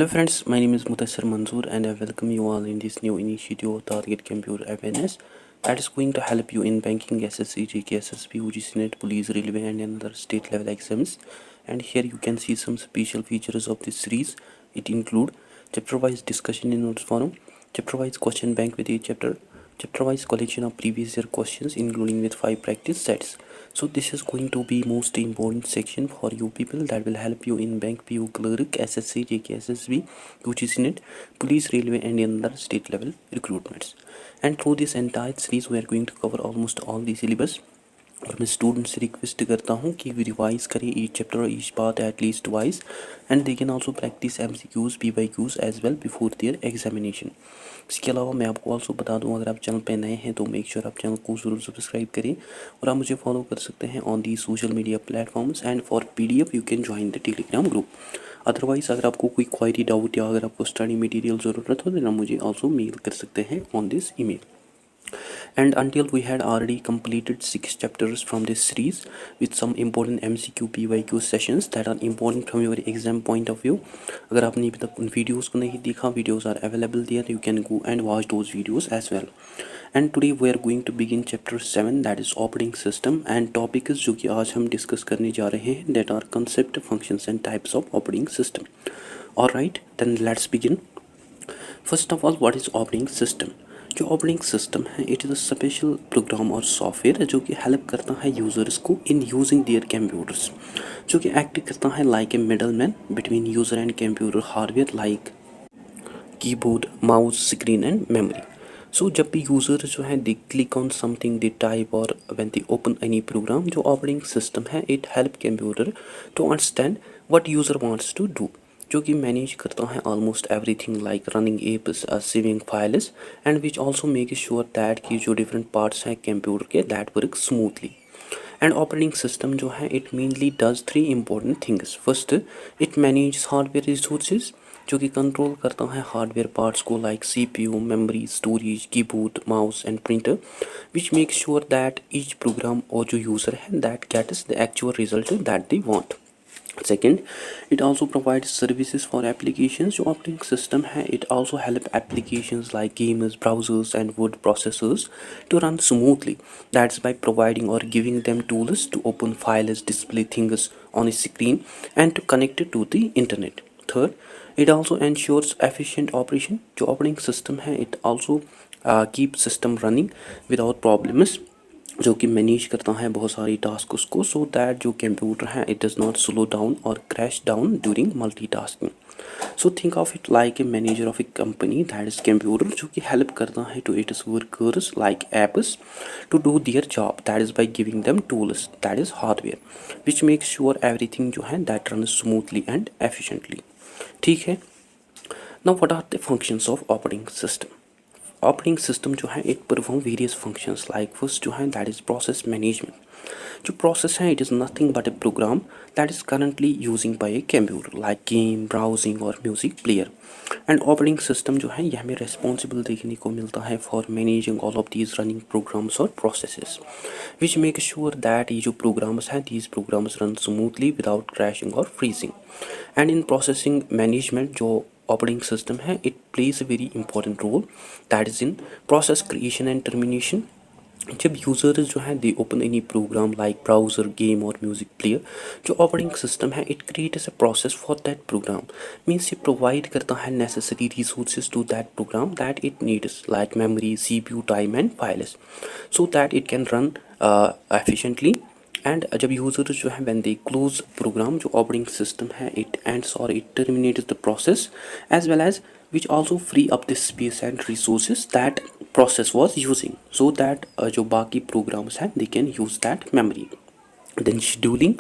Hello friends, my name is Mutassir Manzoor and I welcome you all in this new initiative of Target Computer Awareness that is going to help you in banking, SSC, GK, SSB, UGC NET, Police, Railway and other state level exams. And here you can see some special features of this series. It include chapter wise discussion in notes forum, chapter wise question bank with each chapter wise collection of previous year questions including with 5 practice sets. So this is going to be most important section for you people that will help you in bank, PU, clerk, SSC, JK, SSB, UGC NET, police, railway and other state level recruitments. And through this entire series we are going to cover almost all the syllabus. और मैं student से request करता हूँ कि we revise करें each chapter और each part at least twice and they can also practice MCQs PYQs as well before their examination. इसके अलावा मैं आपको आल्सो बता दूं, अगर आप चैनल पे नए हैं तो मेक श्योर आप चैनल को ज़रूर सब्सक्राइब करें और आप मुझे फॉलो कर सकते हैं on the social media platforms and for PDF you can join the Telegram group. Otherwise अगर आपको कोई क्वायरी डाउट या अगर आपको स्टडी मटेरियल ज़रूरत हो तो आप मुझे आल्सो मेल कर सकते हैं on this email. And until we had already completed 6 chapters from this series with some important MCQ PYQ sessions that are important from your exam point of view. अगर आपने अभी तक उन वीडियोस को नहीं देखा, videos are available there, you can go and watch those videos as well. And today we are going to begin chapter 7 that is operating system and topic is जो कि आज हम डिस्कस करने जा रहे हैं that are concept, functions and types of operating system. Alright, then let's begin. First of all, what is operating system? जो operating system है it is a special program और सॉफ्टवेयर जो कि हेल्प करता है यूज़र्स को इन यूजिंग देयर कंप्यूटर्स, जो कि एक्ट करता है like a middle man between user and computer hardware like keyboard, mouse, screen and memory. So जब भी यूज़र जो है they click on something they type और when they open any program, जो ऑपरेटिंग सिस्टम है it help computer to understand what user wants to do, जो कि manage करता है almost everything like running apps, saving files and which also make sure that कि जो different parts हैं computer के that work smoothly. And operating system जो है it mainly does 3 important things. First, it manage hardware resources, जो कि control करता है हार्डवेयर पार्ट्स को like CPU, memory, storage, keyboard, mouse and printer, which make sure that each program और जो user है that gets the actual result that they want. Second, it also provides services for applications. जो operating system है it also help applications like games, browsers and word processors to run smoothly. That's by providing or giving them tools to open files, display things on a screen and to connect it to the internet. Third, it also ensures efficient operation. जो operating system है it also keeps system running without problems, जो कि manage करता है बहुत सारी task उसको, so that जो कंप्यूटर है it does not slow down और crash down during multitasking. So think of it like a manager of a company that is computer, जो कि हेल्प करता है to its workers like apps to do their job that is by giving them tools that is hardware which make sure everything जो है that run smoothly and efficiently. ठीक है, now what are the functions of operating system? Operating system जो है it perform various functions like first जो है that is process management. जो process है it is nothing but a program that is currently using by a computer like game, browsing और music player. And operating system जो है ये हमें responsible देखने को मिलता है for managing all of these running programs और processes which make sure that ये जो प्रोग्राम्स हैं these programs run smoothly without crashing और freezing. And in processing management जो operating system है it plays a very important role that is in process creation and termination। जब users जो है they open any program like browser, game और music player, जो operating system है it creates a process for that program, means ये provide करता है necessary resources to that program that it needs like memory, CPU, time and files, so that it can run efficiently. And जब user जो है when they close program, जो operating system है it ends और it terminates the process as well as which also free up the space and resources that process was using, so that जो बाकी programs हैं they can use that memory. Then scheduling,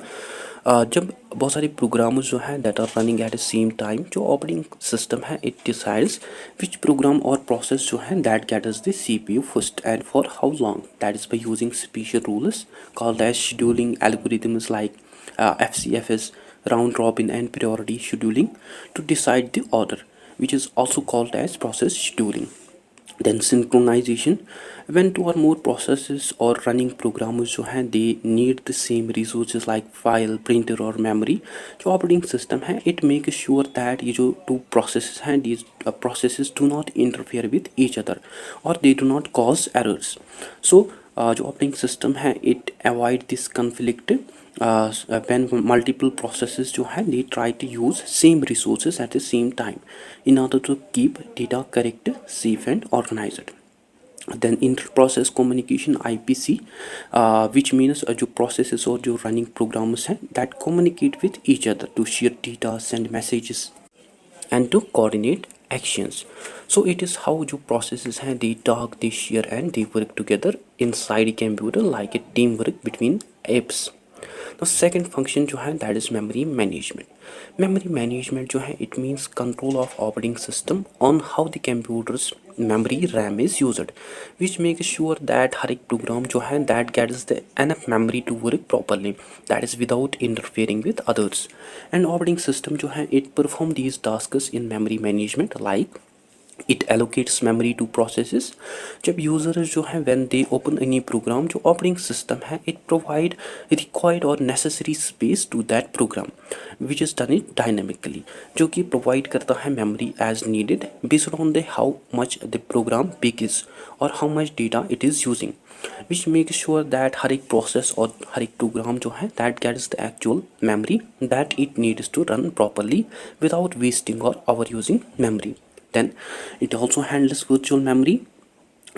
जब बहुत सारे programs जो हैं that are running at the same time, जो operating system है इट डिसाइड्स विच प्रोग्राम और प्रोसेस जो है that gets the CPU first and for how long, that is by using special rules called as scheduling algorithms like FCFS, round robin and priority scheduling to decide the order, which is also called as process scheduling. Then synchronization, when two or more processes or running programs जो हैं they need the same resources like file, printer और memory, जो operating system है it makes sure that ये जो two processes हैं these processes do not interfere with each other or they do not cause errors. So जो operating system है it avoid this conflict when multiple processes जो हैं they try to use same resources at the same time in order to keep data correct, safe and organized. Then inter process communication IPC, which means जो processes और जो running programs हैं that communicate with each other to share data, send messages and to coordinate actions. So it is how जो processes हैं they talk, they share and they work together inside a computer like a teamwork between apps. The second function जो है that is memory management. Memory management जो है it means control of operating system on how the computer's memory RAM is used, which makes sure that हर एक program जो है that gets the enough memory to work properly, that is without interfering with others. And operating system जो है it perform these tasks in memory management like it allocates memory to processes. जब users जो हैं when they open any program, जो operating system है it provide required or necessary space to that program which is done it dynamically, जो कि provide करता है memory as needed based on the how much the program big is और how much data it is using, which makes sure that हर एक process और हर एक program जो है that gets the actual memory that it needs to run properly without wasting or overusing memory. Then it also handles virtual memory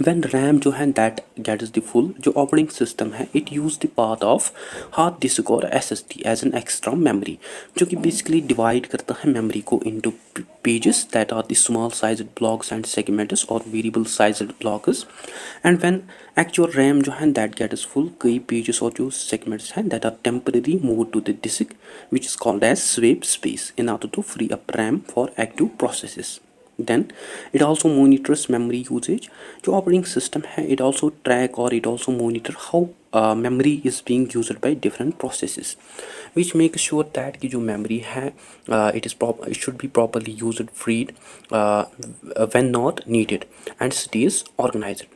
when RAM जो है that gets the full, जो operating system है it use the part of hard disk और SSD as an extra memory, जो कि basically divide करता है memory को into pages that are the small sized blocks and segments or variable sized blocks. And when actual RAM जो है that gets full, कई pages और जो segments हैं that are temporarily moved to the disk which is called as swap space in order to free up RAM for active processes. Then it also monitors memory usage. जो operating system है it also track or it also monitor how memory is being used by different processes, which makes sure that कि जो memory है it should be properly used, freed when not needed and stays organized.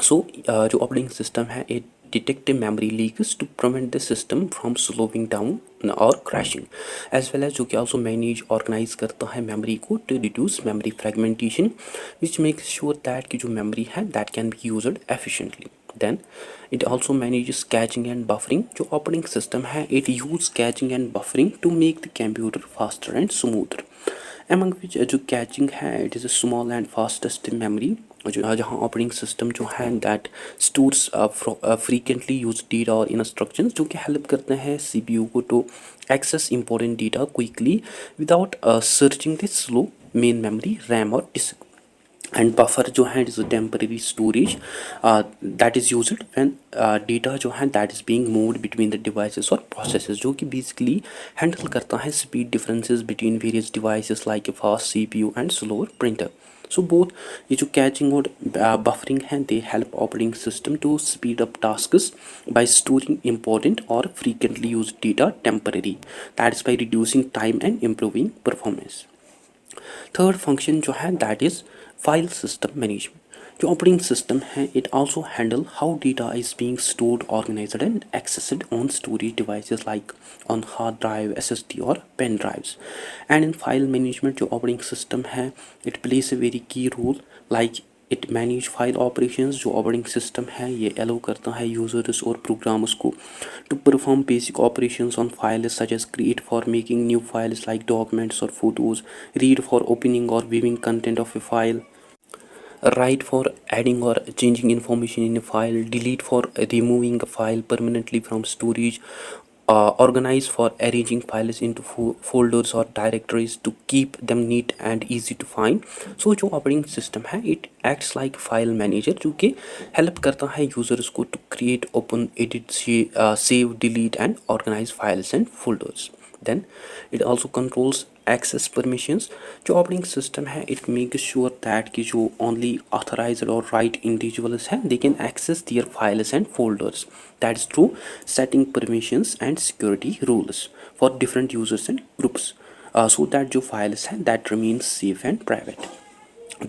So जो operating system है it detect memory leaks to prevent the system from slowing down or crashing, as well as जो कि also manage organize करता है memory को to reduce memory fragmentation, which makes sure that कि जो memory है that can be used efficiently. Then it also manages caching and buffering. जो operating system है it use caching and buffering to make the computer faster and smoother, among which जो caching है it is a small and fastest memory, जो जहाँ operating system जो है that stores frequently use data और instructions, जो कि हेल्प करते हैं CPU को to access important data quickly without searching the slow main memory RAM और डिस्क. एंड बफर जो है it is a temporary storage that is used when data जो है that is being moved between the devices और processes, जो कि basically handle करता है speed differences between various devices like A fast CPU and slower printer. So both ये जो caching और बफरिंग है they help operating system to speed up tasks by storing important और frequently use data temporary, that is by reducing time and improving performance. Third function जो है that is file system management. जो operating system है it also handle how data is being stored, organised and accessed on storage devices like on hard drive, SSD और pen drives. And in file management जो operating system है it plays a very key role like it manage file operations. जो operating system है ये allow करता है users और programs को to perform basic operations on files such as create for making new files like documents और photos, read for opening और viewing content of a file, write for adding or changing information in a file, delete for removing a file permanently from storage, organize for arranging files into folders or directories to keep them neat and easy to find. So जो operating system है it acts like file manager, जो कि help करता है users को to create, open, edit, save, delete and organize files and folders. Then it also controls access permissions. जो operating system है it makes sure that कि जो only authorized or right individuals हैं they can access their files and folders, that is through setting permissions and security rules for different users and groups, so that जो files हैं that remain safe and private.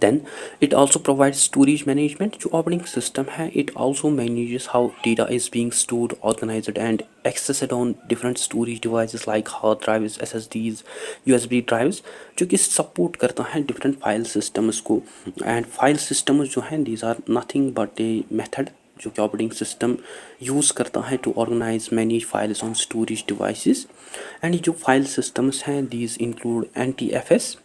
Then it also provides storage management. जो operating system है it also manages how data is being stored, organized and accessed on different storage devices like hard drives, SSDs, USB drives, जो कि support करता है different file systems को. And file systems जो हैं these are nothing but a method जो कि operating system use करता है to organize manage files on storage devices. And ये जो फाइल सिस्टम्स हैं दीज इंक्लूड NTFS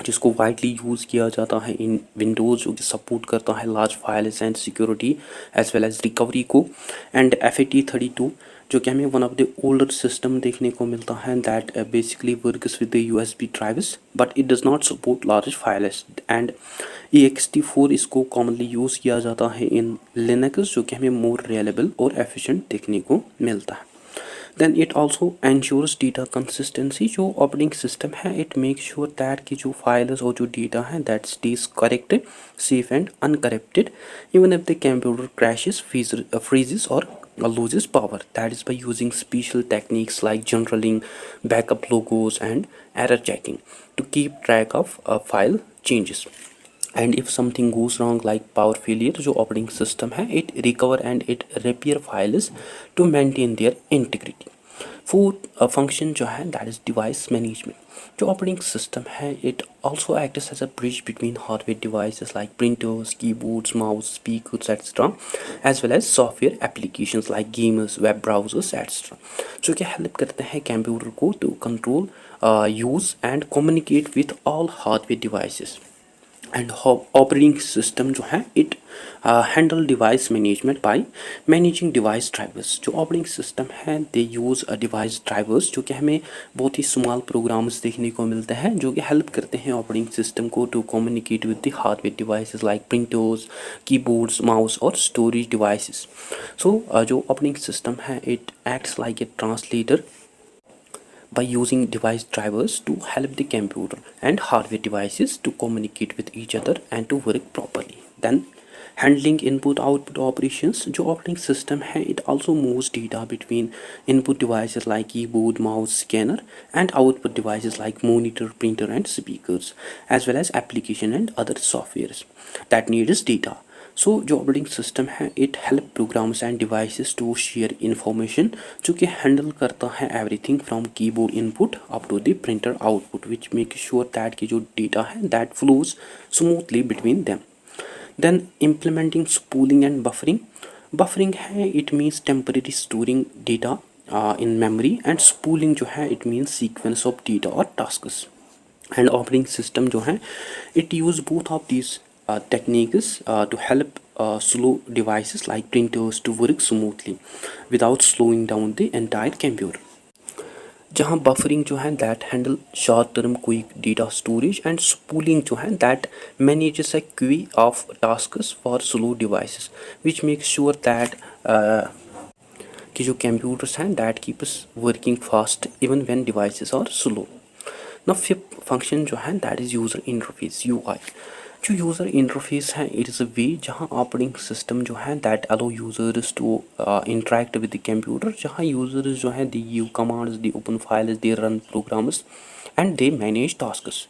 जिसको वाइडली यूज़ किया जाता है इन विंडोज़, जो कि सपोर्ट करता है large files and security as well as recovery को. एंड FAT32 जो कि हमें one of the older system देखने को मिलता है that basically works with the USB drives but it does not support large files. And ext4 इसको commonly use किया जाता है इन लिनक्स, जो कि हमें मोर रिलायबल और एफिशिएंट देखने को मिलता है. Then it also ensures data consistency. जो ऑपरेटिंग सिस्टम है it makes sure that कि जो फाइल्स और जो डेटा है that stays correct, safe and uncorrupted even if the computer crashes, freezes or loses power. That is by using special techniques like generaling, backup logos and error checking to keep track of file changes. And if something goes wrong like power failure, जो operating system है it recover and it repair files to maintain their integrity. Fourth function जो है that is device management. जो operating system है it also acts as a bridge between hardware devices like printers, keyboards, mouse, speakers, etc. as well as software applications like gamers, web browsers, etc. जो कि help करते हैं computer को to control, use and communicate with all hardware devices. And operating system जो है it handle device management by managing device drivers. जो operating system है दे use device drivers जो कि हमें बहुत ही स्मॉल प्रोग्राम्स देखने को मिलते हैं जो कि हेल्प करते हैं ऑपरेटिंग सिस्टम को to communicate with the hardware devices like printers, keyboards, mouse और स्टोरेज डिवाइसेस. सो जो ऑपरेटिंग सिस्टम है it acts like a translator by using device drivers to help the computer and hardware devices to communicate with each other and to work properly. Then handling input output operations. जो operating system है it also moves data between input devices like keyboard, mouse, scanner and output devices like monitor, printer and speakers as well as application and other softwares that needs data. So जो operating system है it help programs and devices to share information जो कि handle करता है everything from keyboard input up to the printer output which make sure that की जो data है that flows smoothly between them. Then implementing spooling and buffering. Buffering है it means temporary storing data in memory and spooling जो है it means sequence of data और tasks. And operating system जो है it use both of these techniques to help slow devices like printers to work smoothly without slowing down the entire computer. जहाँ buffering जो है that handle short term quick data storage and spooling जो है that manages a queue of tasks for slow devices which makes sure that कि जो computers हैं that keeps working fast even when devices are slow. Now fifth function जो है that is user interface UI. जो user interface है it is a way जहाँ operating system जो है that allow users to interact with the computer, जहाँ users जो है they give commands, they open files, they run programs and they manage tasks.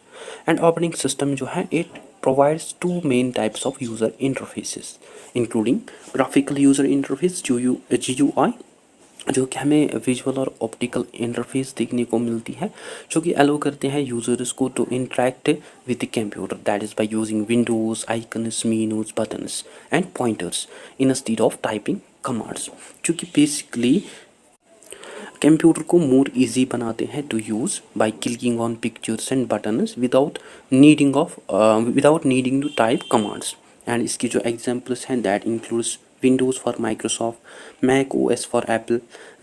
And operating system जो है it provides two main types of user interfaces including graphical user interface GUI जो कि हमें visual और optical interface देखने को मिलती है जो कि अलो करते हैं यूज़र्स को to interact with the computer that is by using windows, icons, menus, buttons and pointers instead of typing commands जो कि बेसिकली कंप्यूटर को मोर इजी बनाते हैं to use by clicking on pictures and buttons without needing to type commands. And इसकी जो examples हैं that includes Windows for Microsoft, Mac OS for Apple,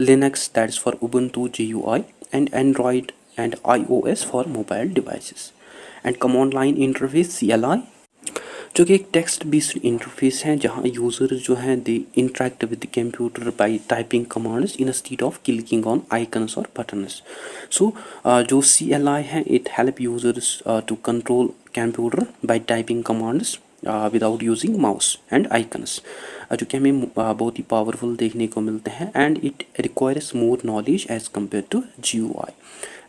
Linux that is for Ubuntu GUI and Android and iOS for mobile devices. And command line interface CLI जो कि एक text based interface है जहाँ user जो हैं they interact with the computer by typing commands instead of clicking on icons और buttons. So जो CLI है it help users to control computer by typing commands without using mouse and icons, जो कि हमें बहुत ही powerful देखने को मिलते हैं, and it requires more knowledge as compare to GUI।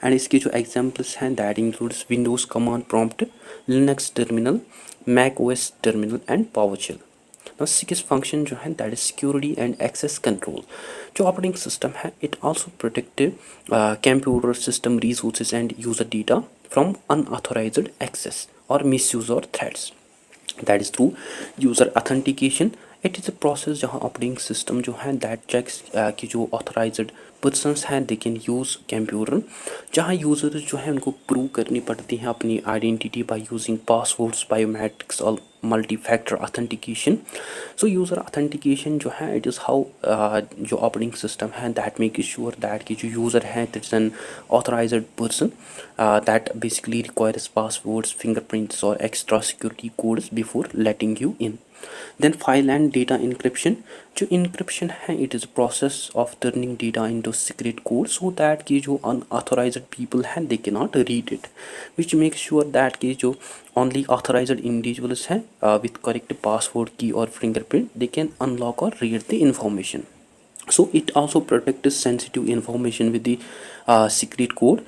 And इसके जो एग्जाम्पल्स हैं that includes Windows command prompt, Linux terminal, Mac OS terminal and PowerShell. Now six function जो है that is security and access control. जो operating system है it also protect computer system resources and user data from unauthorized access और misuse और threats, that is through user authentication. It is a process जहाँ operating system जो है that checks कि जो authorized persons हैं they can use computer, जहाँ users जो है उनको प्रूव करनी पड़ती है अपनी identity by using passwords, biometrics और multi factor authentication. So user authentication जो है इट इज़ हाउ जो ऑपरेटिंग सिस्टम है दैट मेक श्योर दैट कि जो यूज़र है that's an authorized person that basically requires passwords, fingerprints और extra security codes before letting you in. Then file and data encryption. जो encryption है it is process of turning data into secret code so that कि जो unauthorized people हैं they can not read it, which make sure that कि जो only authorized individuals हैं with correct password key और fingerprint they can unlock और read the information. So it also protects sensitive information with the secret code.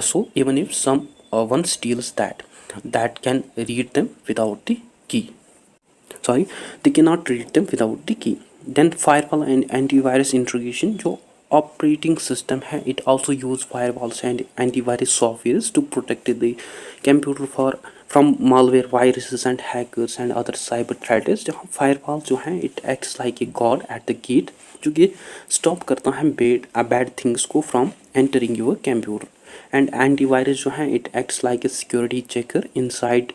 So even if one steals that can read them without the key. Sorry, they cannot read them without the key. Then firewall and antivirus integration. जो operating system है it also use firewalls and antivirus softwares to protect the computer from malware, viruses and hackers and other cyber threats। जहाँ firewall जो है it acts like a god at the gate, जो कि stop करता है bad things को from entering your computer। and antivirus जो है it acts like a security checker inside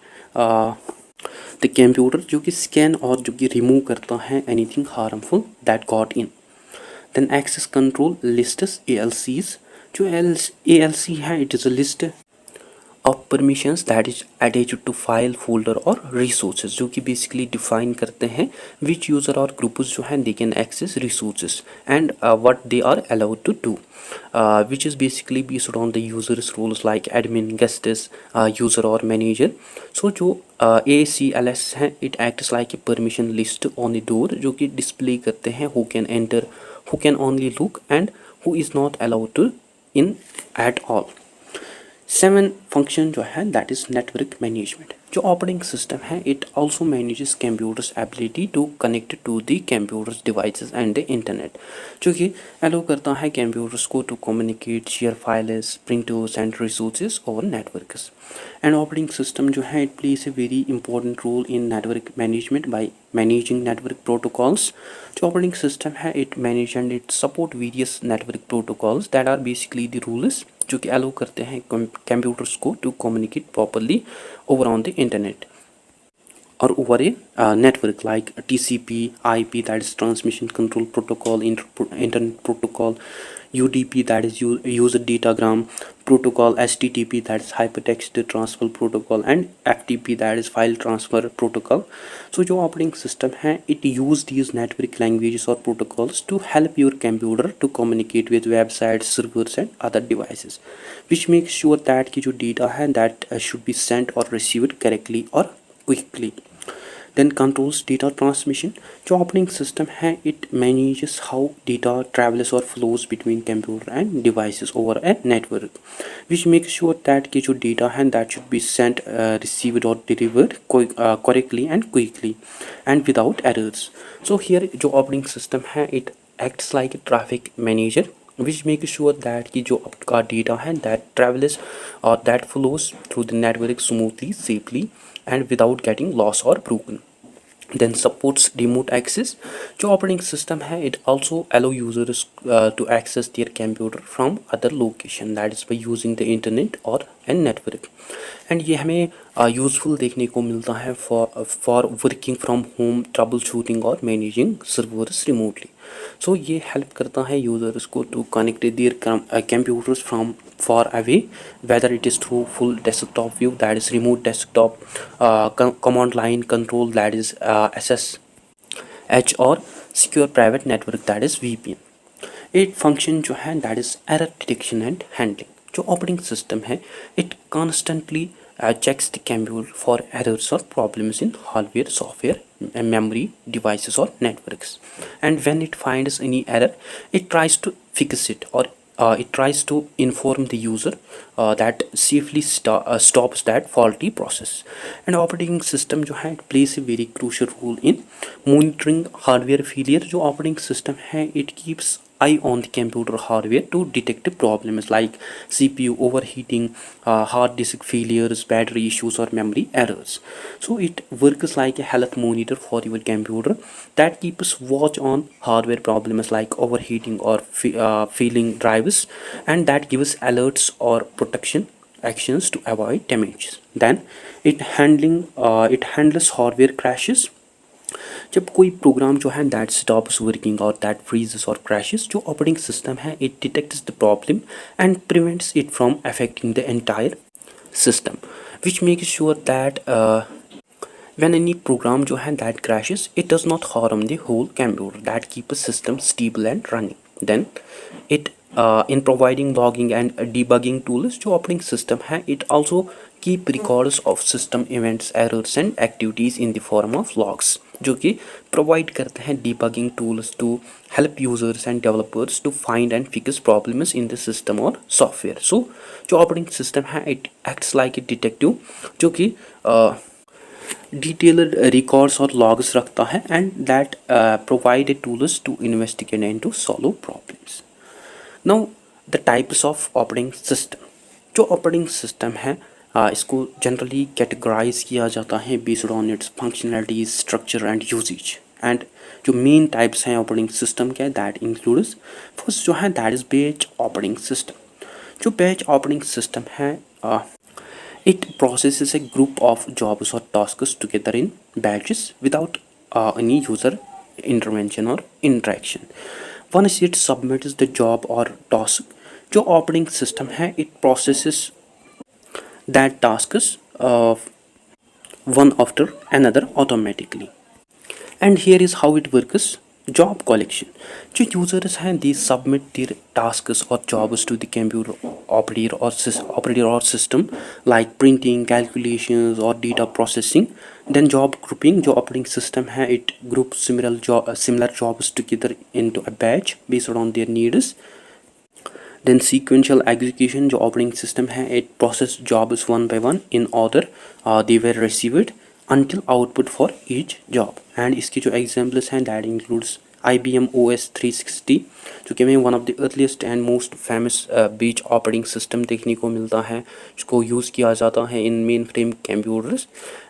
the computer, जो कि स्कैन और जो कि रिमूव करता है anything harmful that got in. Then access control lists ALCs। जो ALC है it is a list of permissions that is attached to file, folder और रिसोर्सेज, जो कि बेसिकली डिफाइन करते हैं विच यूज़र और ग्रुप्स जो हैं they can access resources and what they are allowed to do, which is basically based on the user's roles like admin, guests, user or manager। so जो ACLS है it acts like a permission list on the door, जो कि display करते हैं who can enter, who can only look and who is not allowed to in at all। 7 function जो है that is network management. जो operating system है it also manages computers ability to connect to the computers devices and the internet, जो कि allow करता है computers को to communicate, share files, printers and resources over networks. And operating system जो है it plays a very important role in network management by managing network protocols. जो operating system है it manage and it support various network protocols that are basically the rules जो कि allow करते हैं computers को to communicate properly over on the internet or over a network like TCP, IP that is transmission control protocol, internet protocol, UDP that is user datagram protocol, HTTP that is hypertext transfer protocol and FTP that is file transfer protocol। so जो operating system है it use these network languages or protocols to help your computer to communicate with websites, servers and other devices, which makes sure that कि जो data है that should be sent or received correctly or quickly। then controls data transmission। जो operating system है it manages how data travels or flows between computer and devices over a network, which makes sure that कि जो data है that should be sent, received or delivered correctly and quickly and without errors। so here जो operating system है it acts like a traffic manager which makes sure that कि जो आपका data है that travels or that flows through the network smoothly, safely and without getting lost or broken। then supports remote access। जो operating system है it also allow users to access their computer from other location that is by using the internet or a network। and ये हमें useful देखने को मिलता है for working from home, troubleshooting और managing servers remotely। so ये help करता है users को to connect their computers from far away, whether it is through full desktop view that is remote desktop, command line control that is SSH or secure private network that is VPN। एक function जो है that is error detection and handling। जो operating system है it constantly checks the computer for errors or problems in hardware, software, memory, devices, or networks. And when it finds any error, it tries to fix it, or it tries to inform the user that safely stops that faulty process. And operating system जो है, it plays a very crucial role in monitoring hardware failure. जो operating system है, it keeps eye on the computer hardware to detect problems like CPU overheating, hard disk failures, battery issues, or memory errors. So it works like a health monitor for your computer that keeps watch on hardware problems like overheating or failing drives, and that gives alerts or protection actions to avoid damage. Then it handles hardware crashes. जब कोई programme जो है that stops working और that freezes और crashes, जो operating system है it detects the problem and prevents it from affecting the entire system, which makes sure that when any program जो है that crashes, it does not harm the whole computer, that keeps the system stable and running. Then it in providing logging and debugging tools, जो operating system है it also keep records of system events, errors and activities in the form of logs, जो कि provide करते हैं debugging tools to help users and developers to find and fix problems in the system or software. So जो operating system है it acts like a detective, जो कि detailed records or logs रखता है and that provide tools to investigate and to solve problems. Now the types of operating system, जो operating system है इसको generally categorize किया जाता है based on its functionalities, structure and usage. And जो main types हैं operating system के that includes first जो है that is batch operating system. जो batch operating system है it processes a group of jobs or tasks together in batches without any user intervention or interaction. Once it submits the job or task, जो operating system है it processes that tasks one after another automatically. And here is how it works. Job collection, जो users हैं they submit their tasks or jobs to the computer operator or system like printing, calculations or data processing. Then job grouping, जो operating system है it groups similar jobs together into a batch based on their needs. Then sequential execution, जो operating system है it process jobs one by one in order they were received until output for each job. And इसके जो examples हैं that includes IBM OS 360, जो कि हमें one of the earliest and most famous batch operating system देखने को मिलता है, जिसको यूज़ किया जाता है in mainframe computers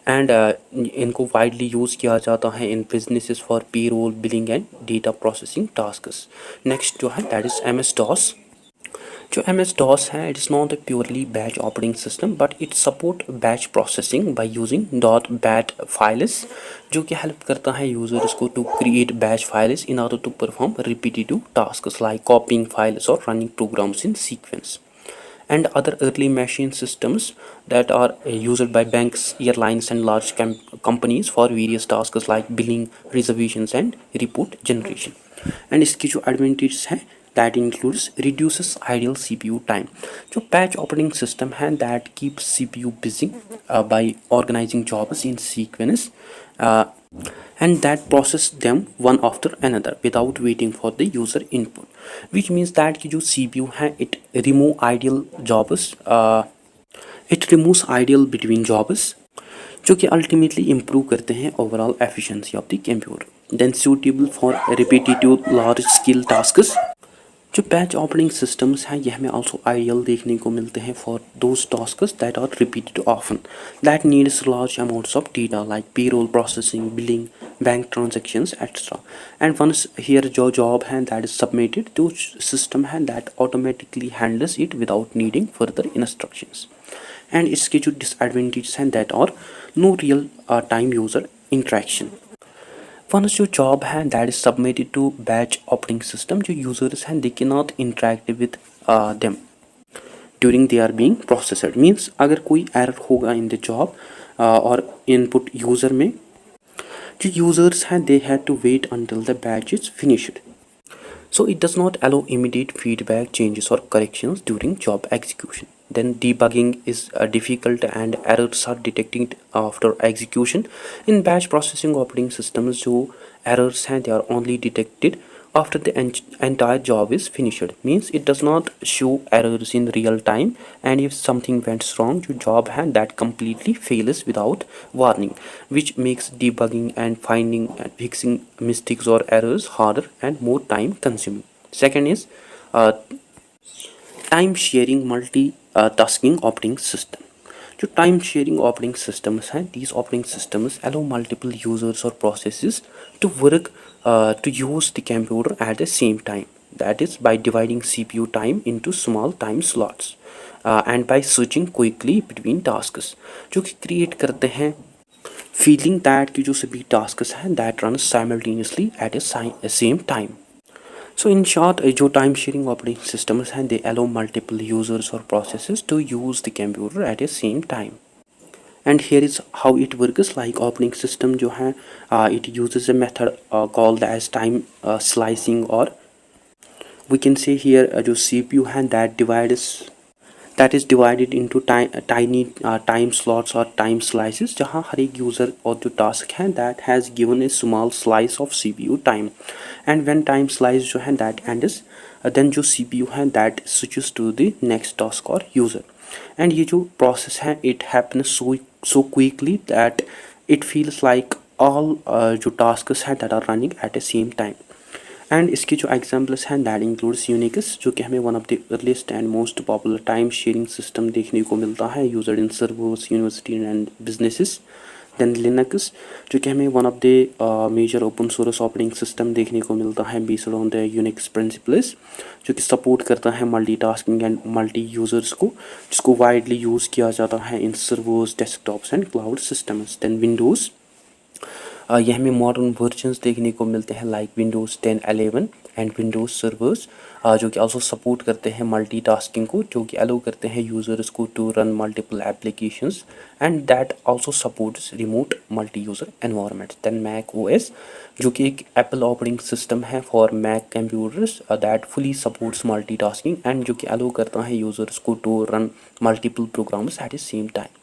and इनको widely यूज़ किया जाता है in businesses for payroll, billing and data processing tasks. Next जो है that is MS-DOS. जो MS-DOS है it is not a purely batch operating system but it support batch processing by using .bat files, जो कि help करता है users को to create batch files in order to perform repetitive tasks like copying files or running programs in sequence. And other early machine systems that are used by banks, airlines and large companies for various tasks like billing, reservations and report generation. And इसकी जो advantages हैं that includes reduces idle CPU time. जो batch operating system है that keeps CPU busy by organizing jobs in sequence and that process them one after another without waiting for the user input, which means that कि जो CPU है it removes idle between jobs, जो कि ultimately improve करते हैं overall efficiency of the computer. Then suitable for repetitive large scale tasks, जो batch operating systems हैं ये हमें आल्सो आइडियल देखने को मिलते हैं for those tasks that are repeated often that needs large amounts of data like payroll processing, billing, bank transactions etcetera. And once here जो job है दैट इज सबमिटेड तो सिस्टम है that automatically handles it without needing further instructions. And इसके जो disadvantages हैं that are no real time user interaction. Once जो job है that is submitted to batch operating system, जो users हैं they cannot interact with them during they are being processed. Means अगर कोई error होगा in the job और input user में, जो users हैं they had to wait until the batch is finished. So it does not allow immediate feedback, changes or corrections during job execution. then debugging is difficult and errors are detected after execution. In batch processing operating systems जो errors हैं they are only detected after the entire job is finished, means it does not show errors in real time, and if something went wrong your job hand that completely fails without warning, which makes debugging and finding and fixing mistakes or errors harder and more time consuming. Second is uh, time sharing multi tasking operating system. जो time sharing operating systems हैं these operating systems allow multiple users or processes to work to use the computer at the same time, that is by dividing CPU time into small time slots and by switching quickly between tasks, जो कि create करते हैं feeling that कि जो सभी task हैं that run simultaneously eight A same time. So in short, जो time sharing operating systems हैं they allow multiple users or processes to use the computer at the same time. And here is how it works. Like operating system जो है it uses a method called as time slicing, or we can say here जो CPU है that is divided into tiny time slots or time slices, जहाँ हर एक user और जो task है that has given a small slice of CPU time, and when time slice जो है that ends then जो CPU है that switches to the next task or user, and ये जो process है it happens so quickly that it feels like all जो tasks हैं that are running at the same time. And इसके जो examples हैं दैट इंक्लूड्स यूनिक्स, जो कि हमें one of the earliest and most popular time sharing system देखने को मिलता है used in servers university and businesses. Then Linux, जो कि हमें one of the major open source operating system देखने को मिलता है based on the Unix principles, जो कि सपोर्ट करता है मल्टीटास्किंग एंड मल्टी यूजर्स को, जिसको वाइडली यूज़ किया जाता है in servers, desktops and cloud systems. Then Windows, ये हमें मॉडर्न वर्जन्स देखने को मिलते हैं like Windows 10, 11 and Windows servers, जो कि आल्सो सपोर्ट करते हैं मल्टीटास्किंग को, जो कि अलो करते हैं यूज़र्स को to run multiple applications, and that also supports remote multi user environments. Then Mac OS, जो कि एक एप्पल ऑपरेटिंग सिस्टम है for Mac computers that fully supports multitasking and जो कि अलो करता है यूज़र्स को to run multiple programs at the same time.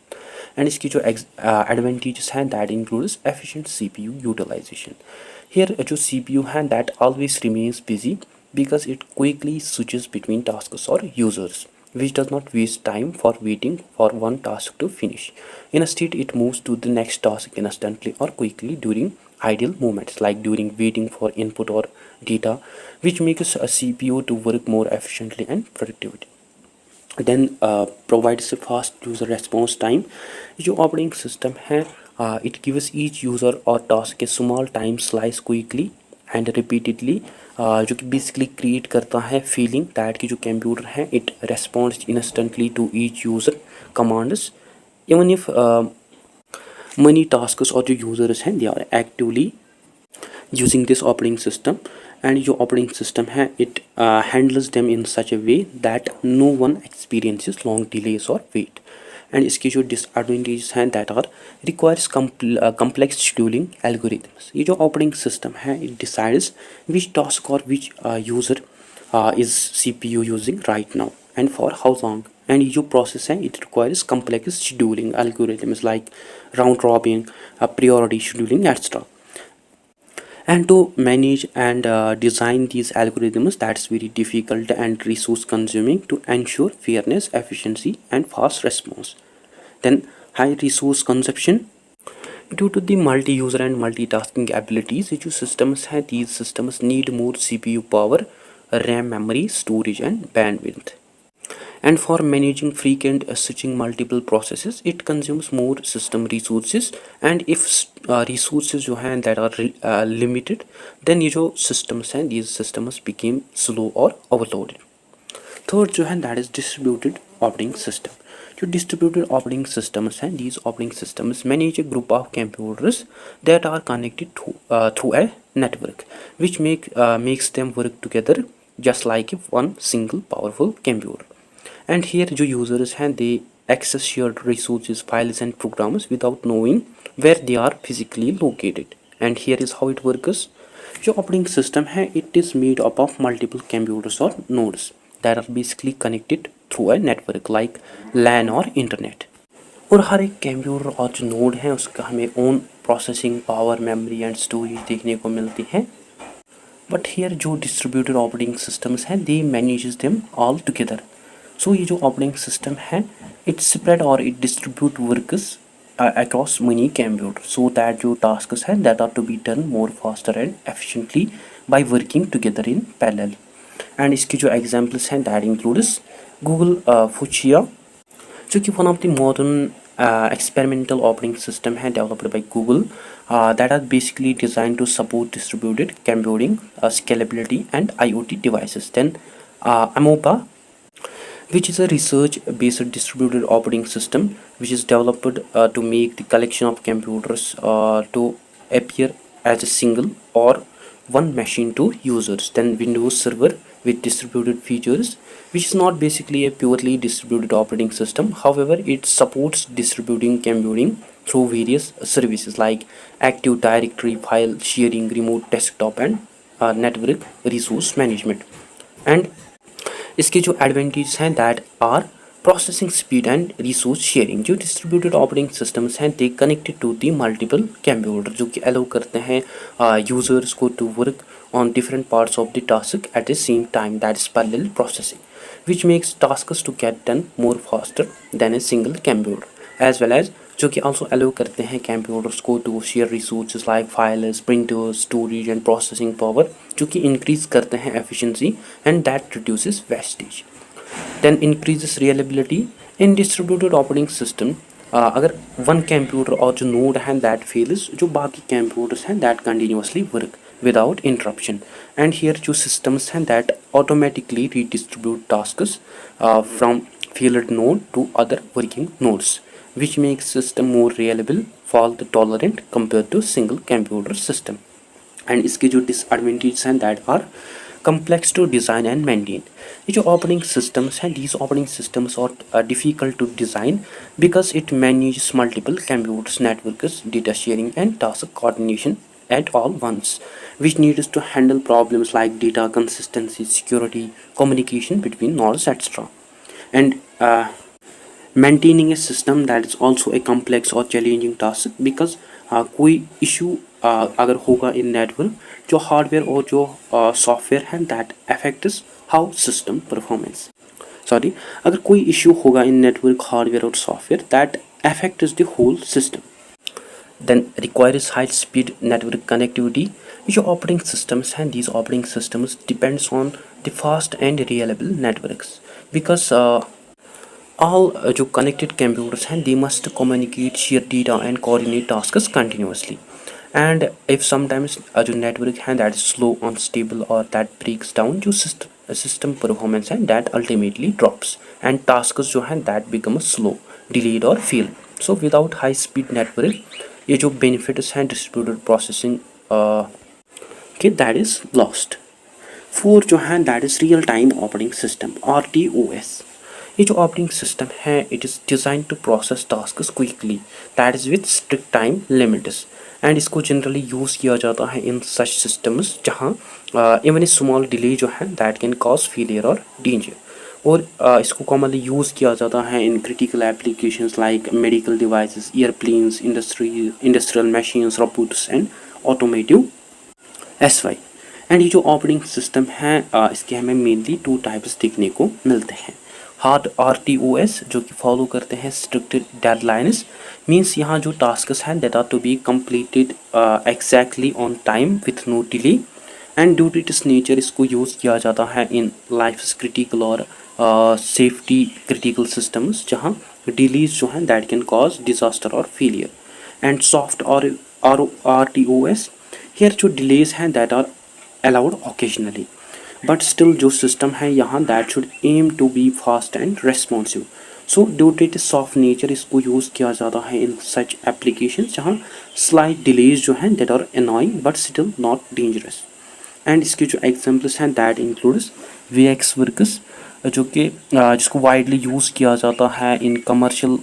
And इसकी जो एडवांटेजेस हैं that includes efficient CPU utilization. Here जो CPU है that always remains busy because it quickly switches between tasks or users, which does not waste time for waiting for one task to finish. Instead, it moves to the next task instantly or quickly during ideal moments, like during waiting for input or data, which makes a CPU to work more efficiently and productivity. Then provides a fast user response time. जो operating system है it gives each user or task a small time slice quickly and repeatedly, जो कि basically create करता है feeling that कि जो computer है it responds instantly to each user commands even if many tasks और जो यूज़र्स हैं they are actively using this operating system. And जो ऑपरेटिंग सिस्टम है it handles them in such a way that no one experiences long delays और wait. And इसकी जो disadvantages हैं that are requires complex scheduling algorithms. ये जो operating system है it decides which task और which user is CPU using right now and for how long. And ये जो प्रोसेस है it requires complex scheduling algorithms like round robin, priority scheduling, etc. And to manage and design these algorithms that's very difficult and resource consuming to ensure fairness, efficiency and fast response. Then high resource consumption. Due to the multi-user and multitasking abilities which systems have, these systems need more CPU power, RAM memory, storage and bandwidth. And for managing frequent switching multiple processes it consumes more system resources, and if resources जो हैं that are limited then ये जो systems हैं these systems became slow or overloaded. Third जो है that is distributed operating system. जो distributed operating systems हैं these operating systems manage a group of computers that are connected through a network which makes them work together just like one single powerful computer. And here जो users हैं they access shared resources, files and programs without knowing where they are physically located. And here is how it works. जो operating system है it is made up of multiple computers or nodes that are basically connected through a network like LAN और internet. और हर एक computer और जो node है उसका हमें own processing power, memory and storage देखने को मिलती है। बट हेयर जो डिस्ट्रीब्यूटेड ऑपरेटिंग सिस्टम्स हैं दे मैनेजेस देम ऑल टुगेदर। सो ये जो ऑपरेटिंग सिस्टम है इट स्प्रेड और it distribute works across many computers so that जो tasks हैं that are to be done more faster and efficiently by working together in parallel। And इसकी जो examples हैं that includes Google फुचिया, जो कि one of the modern experimental operating system है developed by Google that are basically designed to support distributed computing, scalability and IoT devices। Then Amoeba, which is a research-based distributed operating system which is developed to make the collection of computers to appear as a single or one machine to users. Then Windows Server with distributed features, which is not basically a purely distributed operating system. However, it supports distributing computing through various services like Active Directory, file sharing, remote desktop and network resource management। And इसके जो advantage हैं that are processing speed and resource sharing. जो distributed operating systems हैं they connected to the multiple computer, जो कि allow करते हैं users को to work on different parts of the task at the same time, that is parallel processing which makes tasks to get done more faster than a single computer as well as, जो कि also allow करते हैं computers को to share resources like files, printers, storage and processing power, जो कि increase करते हैं efficiency and that reduces wastage. Then increases reliability in distributed operating system. अगर वन कंप्यूटर और जो नोड हैं दैट फेल्स, जो बाकी कंप्यूटर्स हैं that continuously work without interruption। And here जो systems हैं that automatically redistribute tasks from failed node to other working nodes, which makes system more reliable, fault tolerant compared to single computer system। and इसके जो disadvantages हैं that are complex to design and maintain। ये जो operating systems हैं these operating systems are difficult to design because it manages multiple computers, networks, data sharing and task coordination at all once, which needs to handle problems like data consistency, security, communication between nodes, etc। and maintaining a system that is also a complex or challenging task because कोई issue अगर होगा in network, जो hardware और जो software है that affects how system performance. Sorry, अगर कोई issue होगा इन नेटवर्क, हार्डवेयर और software that affects the whole system. then requires high speed network connectivity। ये जो operating systems हैं these operating systems depends on the fast and reliable networks because all जो connected computers हैं they must communicate, share data and coordinate tasks continuously। and if sometimes जो network है that is slow, unstable or that breaks down, जो system performance है that ultimately drops and tasks जो हैं that become slow, delayed or fail। so without high speed network ये जो benefits हैं distributed processing के दैट इज़ लॉस्ट। 4 जो है that is real time operating system RTOS। ये जो ऑपरेटिंग सिस्टम है it is design to process tasks quickly that is with strict time limits. And इसको जनरली यूज़ किया जाता है इन सच सिस्टम्स जहाँ इवन ए स्मॉल डिले जो है दैट कैन कॉज फेलियर और डेंजर। और इसको कॉमनली यूज़ किया जाता है in critical applications like medical devices, airplanes, industrial machines, robots and automotive SY। And ये जो ऑपरेटिंग सिस्टम है इसके हमें मेनली 2 टाइप्स देखने को मिलते हैं। हार्ड RTOS जो कि फॉलो करते हैं स्ट्रिक्ट डेडलाइंस, मीन्स यहाँ जो टास्क्स हैं that are to be completed exactly on time with no delay. And due to its nature इसको यूज़ किया जाता है इन लाइफ क्रिटिकल और सेफ्टी क्रिटिकल सिस्टम्स जहाँ डिलीज जो हैं दैट कैन कॉज डिजास्टर और फेलियर। एंड सॉफ्ट और RTOS हियर जो डिलेज हैं that are allowed occasionally but still जो सिस्टम है यहाँ that should aim to be fast and responsive. So due to its soft nature इसको use किया जाता है इन सच एप्लीकेशन जहाँ स्लाइट डिलेज जो हैं that are annoying but still not dangerous. And इसके जो एग्जाम्पल्स हैं दैट इंक्लूड्स VX वर्कस जो कि जिसको वाइडली यूज़ किया जाता है in commercial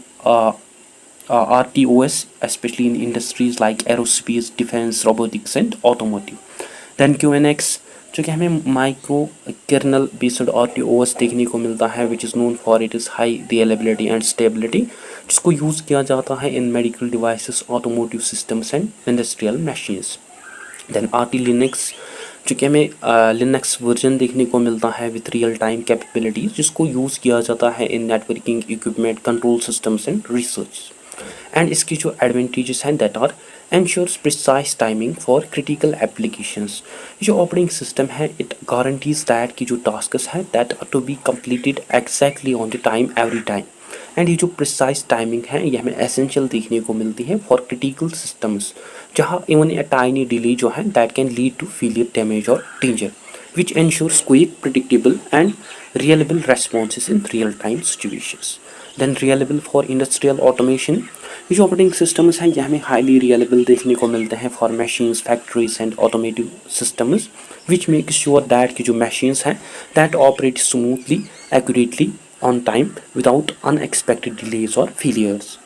RTOS especially in industries like aerospace, defense, robotics and automotive। then QNX जो कि हमें माइक्रो कर्नल बेस्ड RTOS देखने को मिलता है, which is known for it is high reliability and stability, जिसको यूज़ किया जाता है in medical devices, automotive systems and industrial machines. Then RT Linux, जो कि हमें लिनक्स वर्जन देखने को मिलता है विथ रियल टाइम कैपेबिलिटीज, जिसको यूज़ किया जाता है in networking equipment, control systems and research. And इसकी जो एडवांटेजेस हैं that are ensures precise timing for critical applications। जो ऑपरेटिंग सिस्टम है इट गारंटीज दैट की जो टास्क्स हैं that are to be completed exactly on the time every time। And ये जो प्रिसाइज टाइमिंग है ये हमें एसेंशियल देखने को मिलती है फॉर क्रिटिकल सिस्टम्स, जहाँ इवन ए टाइनी डिले जो है that can lead to failure, damage और danger, which ensures quick, predictable and reliable responses in real-time situations। Then reliable for industrial automation, ये जो ऑपरेटिंग सिस्टम्स हैं ये हमें highly reliable देखने को मिलते हैं for machines, factories and automotive systems, which make sure that कि जो मशीन्स हैं that operate smoothly, accurately, on time, without unexpected delays और फेलियर्स।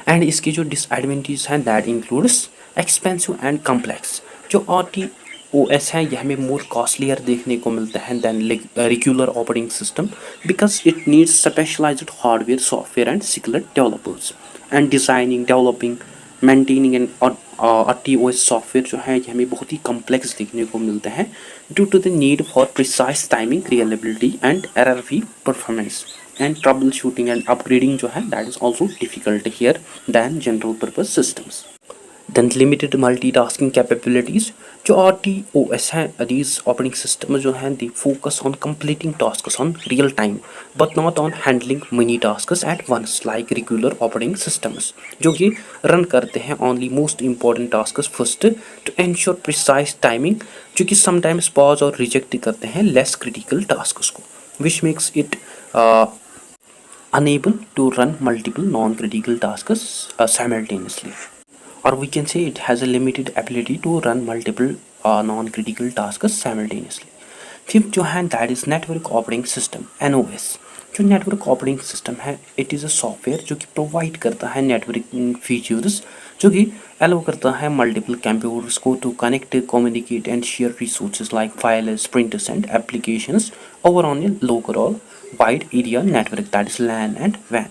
एंड इसकी जो डिसएडवांटेज हैं that includes expensive and complex. जो RTOS है ये हमें मोर कॉस्टलियर देखने को मिलता है than regular operating system, because it needs specialized hardware, software and skilled developers. And designing, developing, maintaining and RTOS software जो है ये हमें बहुत ही कम्प्लेक्स देखने को मिलते हैं due to the need for precise timing, reliability and error free performance. And trouble shooting and upgrading जो है that is also difficult here than general purpose systems. Then limited multitasking capabilities. जो RTOS है these operating system जो हैं they focus on completing tasks on real time but not on handling many tasks at once like regular operating systems, जो कि run करते हैं only most important tasks first to ensure precise timing, जो कि sometimes pause और reject करते हैं less critical tasks को, which makes it unable to run multiple non-critical tasks simultaneously, or we can say it has a limited ability to run multiple non-critical tasks simultaneously। Fifth जो है that is network operating system, NOS। जो network operating system है it is a software जो कि provide करता है networking features, जो कि अलाउ करता है मल्टीपल कंप्यूटर्स को to connect, communicate and share resources like files, printers and applications over on a local और wide area network, that is LAN and WAN।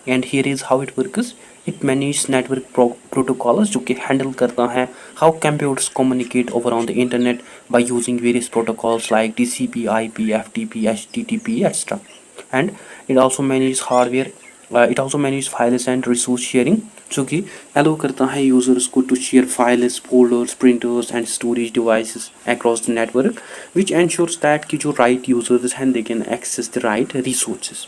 and here is how it works। it manages network protocols जो कि handle करता है how computers communicate over on the internet by using various protocols like TCP, IP, FTP, HTTP, etc। and it also manages hardware, it also manages files and resource sharing, जो कि allow करता है users को to share files, folders, printers and storage devices across the network, which ensures that कि जो right users हैं they can access the right resources।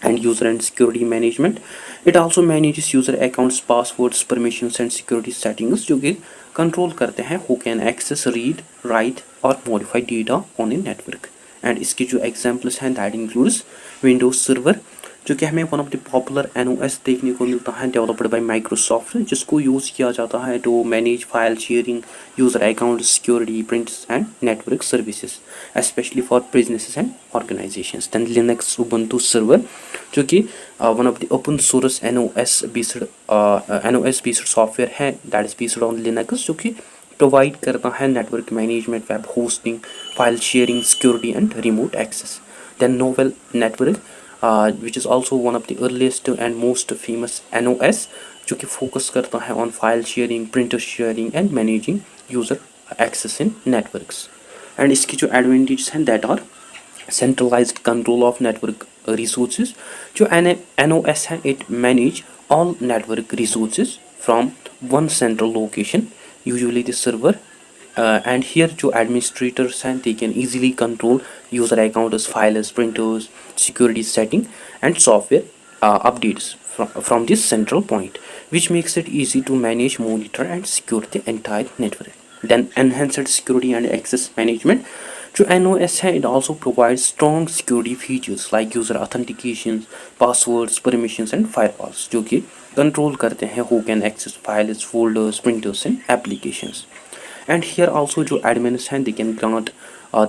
and user and security management, it also manages user accounts, passwords, permissions and security settings, जो कि control करते हैं who can access, read, write और modify data on a network। and इसके जो examples हैं that includes Windows Server, जो कि हमें one of the popular NOS देखने को मिलता है डेवलप्ड बाय माइक्रोसॉफ्ट, जिसको यूज़ किया जाता है to manage file sharing, user account, security, prints and network services specially for businesses and organisations. Then Linux Ubuntu server, जो कि one of the open source NOS based software है that is based on Linux, जो कि provide करता है network management, web hosting, file sharing, security and remote access. Then Novell network, which is also one of the earliest and most famous NOS, जो कि focus करता है on file sharing, printer sharing and managing user access in networks. And इसकी जो advantage हैं that are centralized control of network resources. जो NOS है it manage all network resources from one central location, usually the server. and here जो administrators हैं they can easily control user accounts, files, printers, security setting and software updates from this central point, which makes it easy to manage, monitor and secure the entire network। then enhanced security and access management, जो NOS है it also provides strong security features like user authentication, passwords, permissions and firewalls, जो कि control करते हैं who can access files, folders, printers and applications। and here also जो admins हैं they can grant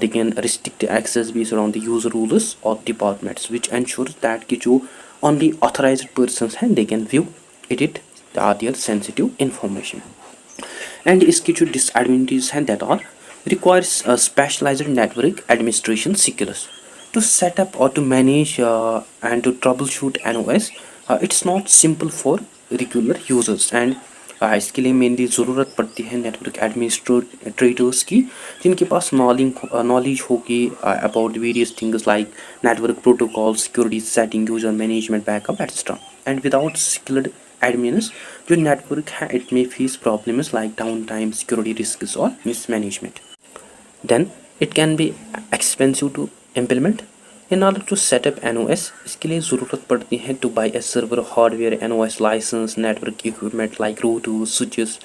they can restrict access based on the user rules or departments, which ensures that कि जो only authorized persons हैं they can view, edit their sensitive information। and इसकी जो disadvantages हैं that are requires a specialized network administration skills to set up or to manage and to troubleshoot NOS. It's not simple for regular users and इसके लिए mainly ज़रूरत पड़ती है network administrators की जिनके पास नॉलेज होगी about various things like network protocol security setting user management backup etcetera and without skilled admins जो network है it may face problems like downtime security risks or mismanagement. Then it can be expensive to implement. In order to set up NOS इसके लिए ज़रूरत पड़ती है to buy a server hardware NOS license network equipment like routers switches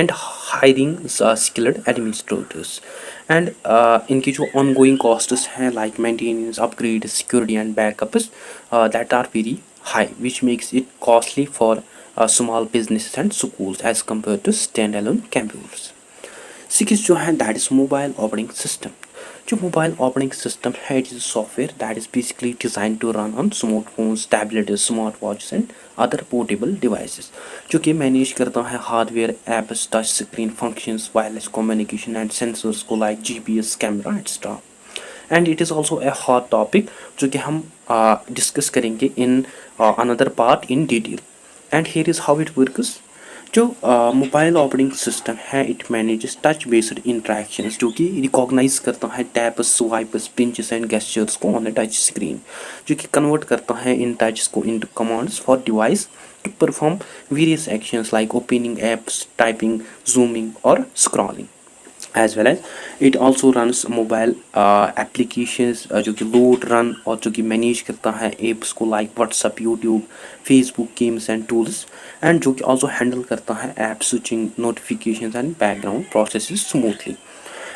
and hiring skilled administrators and इनकी जो ongoing costs हैं like maintenance upgrade security and backups that are very high which makes it costly for small businesses and schools as compared to standalone computers. Six जो है that is mobile operating system जो mobile operating system है it is software that is basically design to run on smartphones tablets smart watches and other portable devices जो कि manage करता है hardware apps touch screen functions wireless communication and sensors को like GPS camera extra and it is also a hot topic जो कि हम discuss करेंगे in another part in detail and here is how it works जो mobile operating system है it manages touch based interactions जो कि recognize करता है taps swipes pinches and gestures को ऑन द टच स्क्रीन जो कि कन्वर्ट करता है इन टच को into commands for device to perform various actions like opening apps typing zooming और scrolling as well as it also runs mobile applications जो कि load run और जो कि manage करता है apps को like WhatsApp YouTube Facebook games and tools and जो कि also handle करता है app switching notifications and background processes smoothly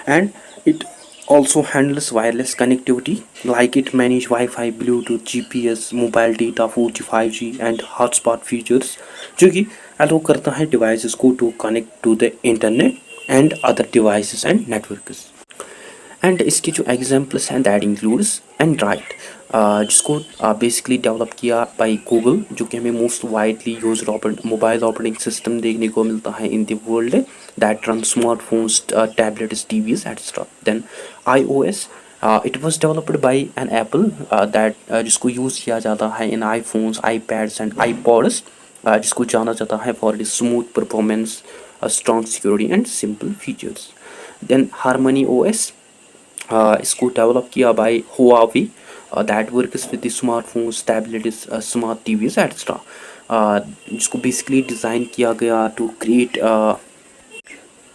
and it also handles wireless connectivity like it manage Wi-Fi Bluetooth GPS mobile data 4G 5G and hotspot features जो कि allow करता है devices को to connect to the internet and other devices and networks and इसके जो examples हैं that includes Android जिसको basically develop किया बाय गूगल जो कि हमें most widely used mobile operating system देखने को मिलता है in the world that run smartphones tablets TVs etcetera then iOS it was developed by an Apple that जिसको यूज़ किया जाता है in iPhones iPads and iPods जिसको जाना जाता है for the smooth performance strong security and simple features. Then Harmony OS इसको develop किया bye Huawei that works with the smartphones, tablets, smart TVs etc. जिसको बेसिकली डिज़ाइन किया गया to create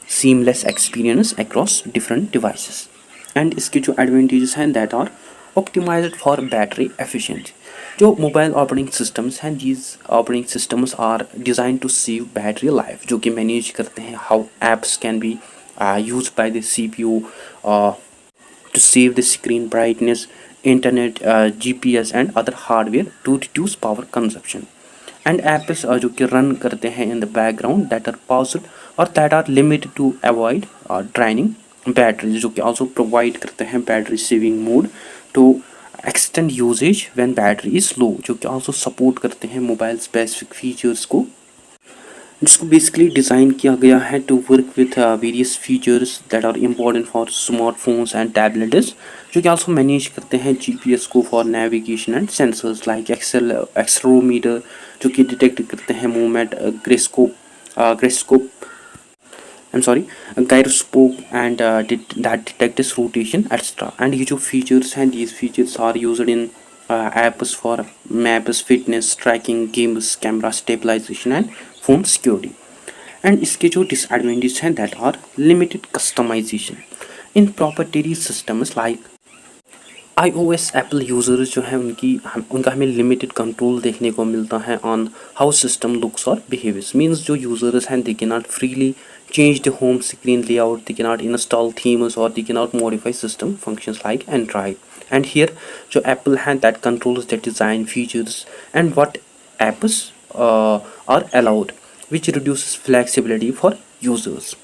seamless experience across different devices. And इसके जो advantages हैं that are optimized for battery efficiency. जो mobile operating systems हैं these operating systems are design to save battery life जो कि मैनेज करते हैं how apps can be use by the CPU to save the screen brightness internet GPS and other hardware to reduce power consumption and apps जो कि run करते हैं in the background that are paused or that are limited to avoid draining batteries जो कि also provide करते हैं battery saving mode to extend usage when battery is low जो कि also support करते हैं मोबाइल स्पेसिफिक फीचर्स को जिसको बेसिकली डिज़ाइन किया गया है to work with various features that are important for smartphones and tablets जो कि also मैनेज करते हैं GPS को for navigation and sensors like accelerometer जो कि डिटेक्ट करते हैं movement gyroscope and that detects rotation etc. And ये जो features हैं these features are used in apps for maps fitness tracking games camera stabilization and phone security. And इसके जो disadvantages हैं that are limited customization in proprietary systems like iOS Apple users जो हैं उनका हमें लिमिटेड कंट्रोल देखने को मिलता है ऑन हाउ सिस्टम लुक्स और बिहेवियर्स मींस जो यूज़र्स हैं they can not freely change the home screen layout they cannot install themes or they cannot modify system functions like Android and here जो Apple है that controls the design features and what apps are allowed which reduces flexibility for users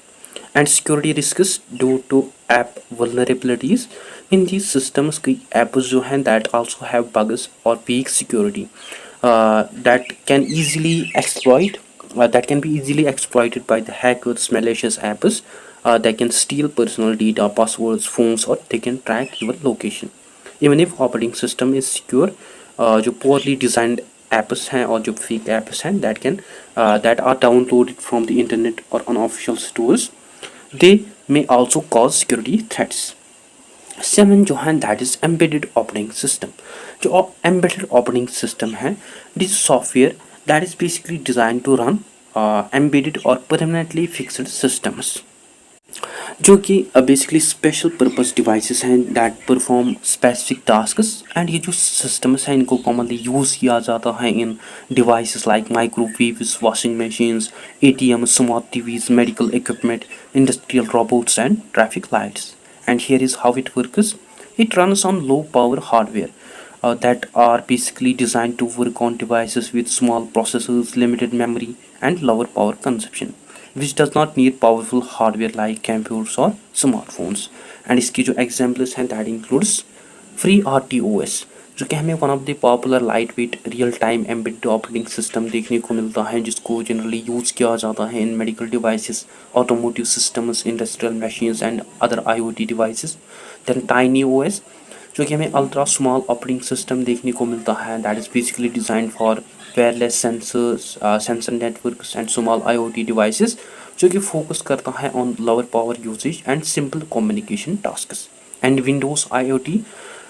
and security risks due to app vulnerabilities in these systems की apps जो हैं that also have bugs or weak security that can easily exploit that can be easily exploited by the hackers malicious apps they can steal personal data, passwords, phones, or they can track your location. Even if operating system is secure, जो poorly designed apps हैं और जो fake apps हैं that are downloaded from the internet or unofficial stores, they may also cause security threats. 7 जो है that is embedded operating system. जो embedded operating system है, it is software that is basically designed to run embedded or permanently fixed systems, जो कि basically special purpose devices हैं that perform specific tasks. And ये जो systems हैं इनको commonly use किया जाता है in devices like microwaves, washing machines, ATM, smart TVs, medical equipment, industrial robots and traffic lights. And here is how it works. It runs on low power hardware that are basically designed to work on devices with small processors, limited memory, and lower power consumption, which does not need powerful hardware like computers or smartphones. And इसकी जो examples हैं that includes FreeRTOS, जो कि हमें one of the popular light weight real time embedded operating system देखने को मिलता है, जिसको जनरली यूज़ किया जाता है in medical devices, automotive systems, industrial machines and other IoT devices. Then TinyOS, जो कि हमें अल्ट्रा स्मॉल ऑपरेटिंग सिस्टम देखने को मिलता है that is basically design for wireless sensor networks and small IoT devices, जो कि फोकस करता है on lower power usage and simple communication tasks. And Windows IoT,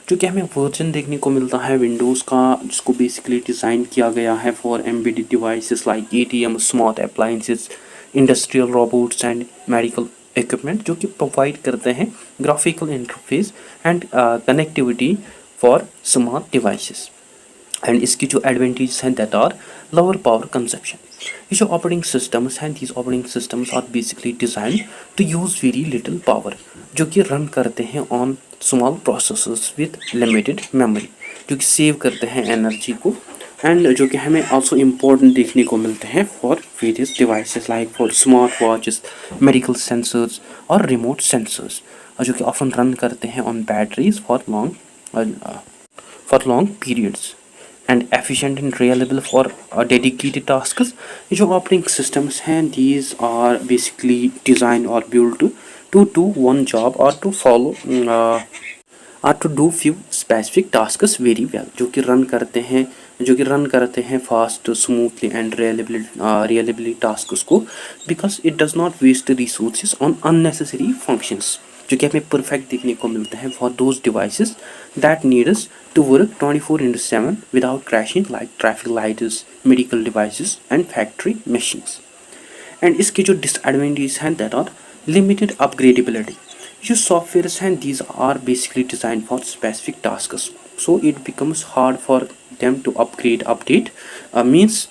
जो कि हमें वर्जन देखने को मिलता है विंडोज़ का, जिसको बेसिकली डिज़ाइन किया गया है for embedded devices like ATM, smart appliances, industrial robots and medical equipment, जो कि प्रोवाइड करते हैं graphical interface and connectivity for smart devices. And इसकी जो एडवांटेजेस हैं that are lower power consumption. ये जो ऑपरेटिंग सिस्टम्स हैं, these operating systems are basically design to use very little power, जो कि रन करते हैं on small processors with limited memory, जो कि सेव करते हैं एनर्जी को. एंड जो कि हमें आल्सो इम्पोर्टेंट देखने को मिलते हैं for various devices like for smart watches, medical sensors और रिमोट सेंसर्स, जो कि ऑफन रन करते हैं on batteries for long periods and efficient and reliable for dedicated tasks. ये जो ऑपरेटिंग सिस्टम्स हैं दीज आर बेसिकली डिज़ाइन और build to do one job और to do few specific tasks very well, जो कि run करते हैं fast, smoothly and reliably tasks को, because it does not waste resources on unnecessary functions, जो कि हमें परफेक्ट देखने को मिलते हैं for those devices that need us to work 24/7 without crashing like traffic lights, medical devices and factory machines. And इसकी जो डिसएडवांटेज हैं दैट आर लिमिटेड अपग्रेडेबिलिटी. जो सॉफ्टवेयर्स हैं these are basically design for specific tasks, so it becomes hard for them to update. Means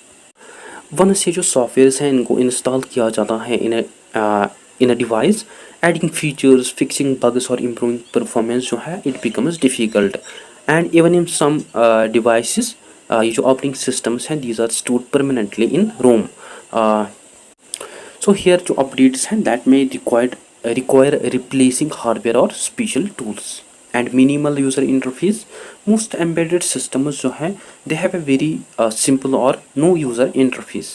once ये जो softwares हैं इनको install किया जाता है in a device, adding features, fixing bugs और इम्प्रूविंग परफॉर्मेंस जो है it becomes difficult. And even in some devices ये जो ऑपरेटिंग सिस्टम्स हैं these are stored permanently in ROM. So here जो updates हैं that may require replacing hardware or special tools and minimal user interface. Most embedded systems जो हैं they have a very simple or no user interface.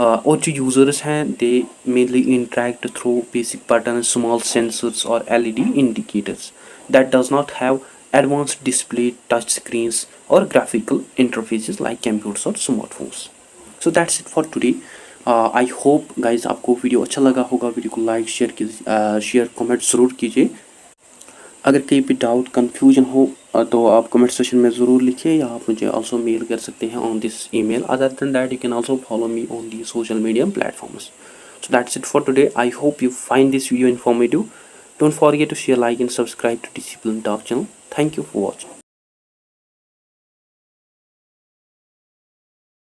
और जो users हैं they mainly interact through basic buttons, small sensors or LED indicators that does not have advanced display, touch screens or graphical interfaces like computers or smartphones. So that's it for today. I hope guys आपको video अच्छा लगा होगा. Video को like share comment ज़रूर कीजिए. अगर कहीं भी डाउट कन्फ्यूजन हो तो आप कमेंट सेक्शन में ज़रूर लिखिए, या आप मुझे ऑल्सो मेल कर सकते हैं on this email. Other than that you can also follow me on the social media platforms. So that's it for today. I hope you find this video informative. Don't forget to share, like and subscribe to Discipline Talk channel. Thank you for watching.